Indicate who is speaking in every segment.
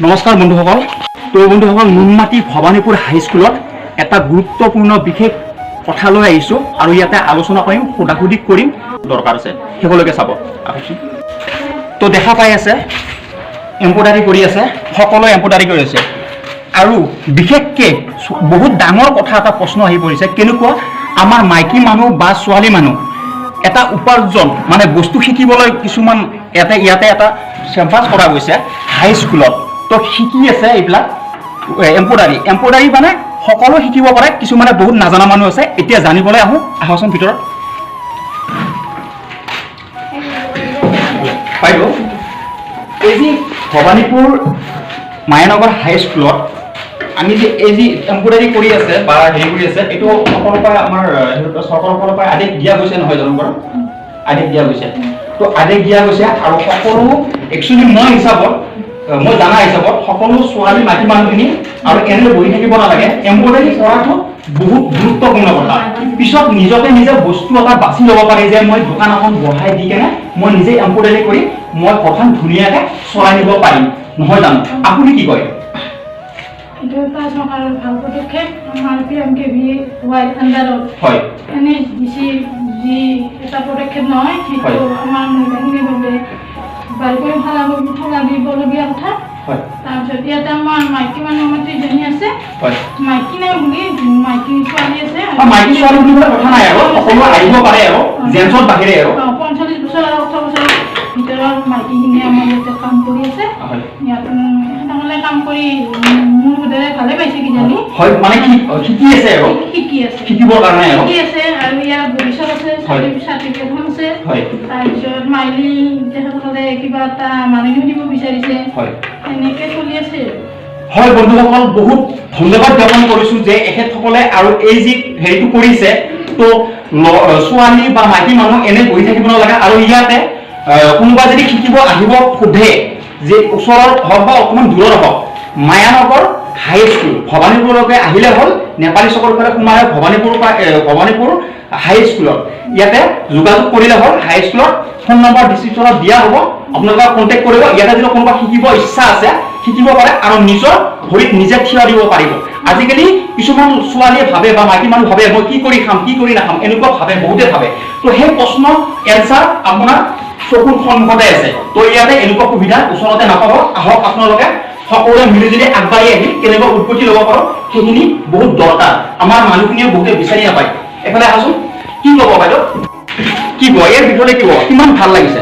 Speaker 1: নমস্কাৰ বন্ধুসকল। তো বন্ধুসকল, নুনমাটি ভৱানীপুৰ হাইস্কুলত এটা গুৰুত্বপূৰ্ণ বিশেষ কথা লৈ আহিছোঁ আৰু ইয়াতে আলোচনা কৰিম, সোধাসুধি কৰিম, দৰকাৰ আছে শেষলৈকে চাব। তো দেখা পাই আছে এম্ব্ৰইডাৰী কৰি আছে, সকলোৱে এম্ব্ৰইডাৰী কৰি আছে। আৰু বিশেষকৈ বহুত ডাঙৰ কথা এটা প্ৰশ্ন আহি পৰিছে, কেনেকুৱা আমাৰ মাইকী মানুহ বা ছোৱালী মানুহ এটা উপাৰ্জন মানে বস্তু শিকিবলৈ কিছুমান ইয়াতে এটা চেম্পাছ কৰা গৈছে হাইস্কুলত। তো শিকি আছে এইবিলাক এম্ব্ৰইডাৰী মানে সকলো শিকিব পাৰে, কিছুমানে বহুত নাজানা মানুহ আছে। এতিয়া জানিবলৈ আহোচোন ভিতৰত। বাইদেউ, এই যি ভৱানীপুৰ মায়ানগৰ হাইস্কুলত আমি যে এই যি এম্ব্ৰইডাৰী কৰি আছে বা হেৰি কৰি আছে, এইটো সকলোৰ পৰা আমাৰ চৰকাৰৰ ফালৰ পৰা আদেশ দিয়া গৈছে নহয় জানো বাৰু? আদেশ দিয়া গৈছে। তো আদেশ দিয়া গৈছে আৰু সকলো একচুৱেলি মই জানা হিচাপত সকলো ছোৱালী মাইকী মানুহখিনি আৰু এনেকৈ বহি থাকিব নালাগে। এম্ব্ৰইডাৰী কৰাটো বহুত গুৰুত্বপূৰ্ণ কথা। পিছত নিজকে নিজে বস্তু এটা বাছি ল'ব পাৰি যে মই দোকান এখন বঢ়াই দি কেনে মই নিজে এম্ব্ৰইডাৰী কৰি মই ঘৰখন ধুনীয়াকৈ চলাই নিব পাৰিম, নহয় জানো? আপুনি কি কয়?
Speaker 2: এটা চৰকাৰৰ ভাল পদক্ষেপ। আমাৰ PMKVY আণ্ডাৰত
Speaker 1: হয়
Speaker 2: এনে যি এটা পদক্ষেপ নহয়, সেইটো আমাৰ মহিলাখিনিৰ বাবে ভালকৈ ভাবিবলগীয়া কথা। তাৰপিছত ইয়াতে আমাৰ মাইকী মানুহ আমাৰ 3জনী আছে, মাইকী নাই বুলি মাইকী ছোৱালী আছে।
Speaker 1: মাইকী ছোৱালী বুলিবলৈ কথা নাই আৰু সকলো আহিব পাৰে আৰু জেন্টছৰ বাহিৰে আৰু
Speaker 2: 45 বছৰ আৰু 18 বছৰৰ ভিতৰত মাইকীখিনি আমাৰ ইয়াতে কাম কৰি আছে। ইয়াত তেনেহ'লে কাম কৰি মোৰ বোধেৰে ভালে পাইছে কিজানি।
Speaker 1: হয়, মানে শিকি আছে আৰু শিকিবৰ কাৰণে আৰু
Speaker 2: শিকি আছে আৰু ইয়াৰ ভৱিষ্যত আছে, চাৰ্টিফিকেটখন আছে। তাৰপিছত মাইলী তেখেতসকলে কিবা এটা মানুহ দিব বিচাৰিছে, এনেকৈ চলি আছে।
Speaker 1: হয় বন্ধুসকল, বহুত ধন্যবাদ জ্ঞাপন কৰিছোঁ যে এখেতসকলে আৰু এই যি হেৰিটো কৰিছে। তো ছোৱালী বা মাইকী মানুহ এনে বহি থাকিব নালাগে। আৰু ইয়াতে কোনোবা যদি শিকিব আহিব সোধে যে ওচৰত হওক বা অকণমান দূৰত হওক, মায়ানগৰ হাইস্কুল ভৱানীপুৰলৈকে আহিলে হ'ল। নেপালী চকৰ ফালে সোমাই ভৱানীপুৰ হাইস্কুলত ইয়াতে যোগাযোগ কৰিলে হ'ল। হাইস্কুলত ফোন নম্বৰ ডিছক্ৰিপশ্যনত দিয়া হ'ব, আপোনালোকে কণ্টেক্ট কৰিব। ইয়াতে যদি কোনোবা শিকিব ইচ্ছা আছে শিকিব পাৰে আৰু নিজৰ ভৰিত নিজে থিয় দিব পাৰিব। আজিকালি কিছুমান ছোৱালীয়ে ভাবে বা মাইকী মানুহ ভাবে মই কি কৰি খাম, কি কৰি নাখাম, এনেকুৱা ভাবে, বহুতে ভাবে। তো সেই প্ৰশ্নৰ এনচাৰ আপোনাৰ চকুৰ সন্মুখতে আছে। তো ইয়াতে এনেকুৱা সুবিধা ওচৰতে নাপাব। আহক আপোনালোকে সকলোৱে মিলিজুলি আগবাঢ়ি আহি কেনেকুৱা উৎপত্তি ল'ব পাৰোঁ সেইখিনি বহুত দৰকাৰ। আমাৰ মানুহখিনিয়ে বহুতে বিচাৰি নাপায়। এফালে আহাচোন, কি ক'ব বাইদেউ? কি ক'ব ইয়াৰ বিষয়ে? কি ক'ব? কিমান ভাল লাগিছে?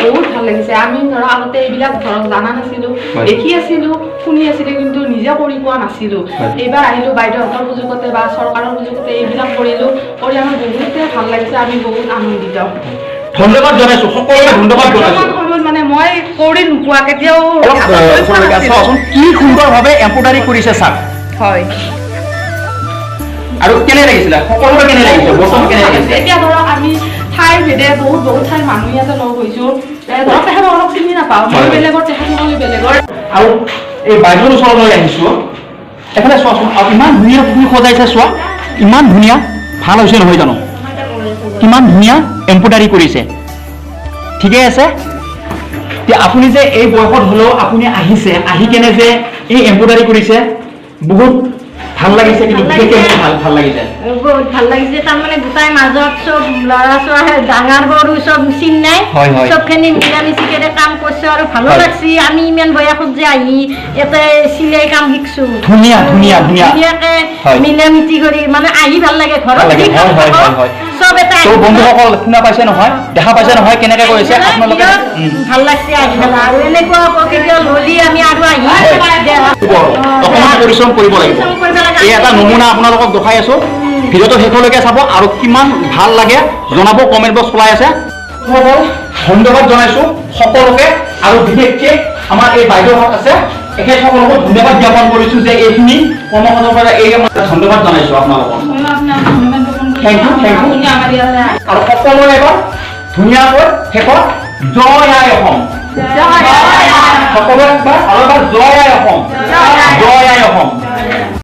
Speaker 3: বহুত ভাল লাগিছে। আমি ধৰক আগতে এইবিলাক ধৰক জানা নাছিলোঁ, দেখি আছিলোঁ, শুনি আছিলোঁ, কিন্তু নিজে কৰি পোৱা নাছিলোঁ। এইবাৰ আহিলোঁ বাইদেউহঁতৰ সুযোগতে বা চৰকাৰৰ সুযোগতে এইবিলাক কৰিলোঁ, কৰি আমাৰ বহুতে ভাল লাগিছে। আমি বহুত আনন্দিত।
Speaker 1: ধন্যবাদ জনাইছোঁ, সকলোকে ধন্যবাদ জনাইছোঁ।
Speaker 3: মানে মই কৰি নোপোৱা কেতিয়াও
Speaker 1: কি সুন্দৰভাৱে এম্ব্ৰইডাৰী কৰিছে ছাৰ।
Speaker 3: হয়।
Speaker 1: আৰু কেনে লাগিছিলে? সকলোৰে কেনে লাগিছে? বস্তু কেনে লাগিছে?
Speaker 3: এতিয়া ধৰক আমি ঠাই ভেদে বহুত ঠাইৰ মানুহ ইয়াতে লগ হৈছোঁ। ধৰক তেখেতসকলক চিনি নাপাওঁ, মই বেলেগৰ, তেখেতসকলে বেলেগৰ।
Speaker 1: আৰু এই বাইদেউৰ ওচৰলৈ আহিছোঁ, এফালে চোৱাচোন। আৰু ইমান ধুনীয়া ফুল সজাইছে, চোৱা ইমান ধুনীয়া। ভাল হৈছে নহয় জানো? কিমান ধুনীয়া এম্ব্ৰইডাৰী কৰিছে, ঠিকেই আছে। এতিয়া আপুনি যে এই বয়সত হ'লেও আপুনি আহিছে, আহি কেনে যে এই এম্ব্ৰইডাৰী কৰিছে, বহুত ভাল লাগিছে। কিন্তু বিশেষকৈ ভাল লাগিছে,
Speaker 4: বহুত ভাল লাগিছে। তাৰমানে গোটাই মাজত চব ল'ৰা ছোৱালী ডাঙৰ সৰু চব চিন নাই, চবখিনি মিলা মিচিকে কাম কৰিছো আৰু ভালো লাগছে। আমি ইমান বয়সত যে আহি ইয়াতে চিলাই কাম শিকছো, ধুনীয়াকে মিলা মিতি কৰি মানে আহি ভাল লাগে। ঘৰত চব এটা
Speaker 1: বন্ধুসকল শুনা পাইছে নহয়, দেখা পাইছে নহয় কেনেকে কৰিছে আপোনালোকে?
Speaker 4: ভাল লাগছে আহি পেলাই। আৰু এনেকুৱা প্ৰকৃতিৰ হলি আমি আৰু আহি
Speaker 1: অকণমান পৰিশ্ৰম কৰিব লাগিব। এই এটা নমুনা আপোনালোকক দেখাই আছো, ভিডিঅ'টো শেষলৈকে চাব আৰু কিমান ভাল লাগে জনাব। কমেণ্ট বক্স চলাই আছে। ধন্যবাদ জনাইছোঁ সকলোকে। আৰু বিশেষকৈ আমাৰ এই বাইদেউহঁত আছে, এখেতসকলকো ধন্যবাদ জ্ঞাপন কৰিছোঁ যে এইখিনি কৰ্মসূচীৰ পৰা এই ধন্যবাদ জনাইছোঁ আপোনালোকক। Thank you. আৰু সকলোৱে এবাৰ ধুনীয়াকৈ শেষত জয় আই অসম, সকলোৱে আৰু এবাৰ জয় আই অসম, জয় আই অসম।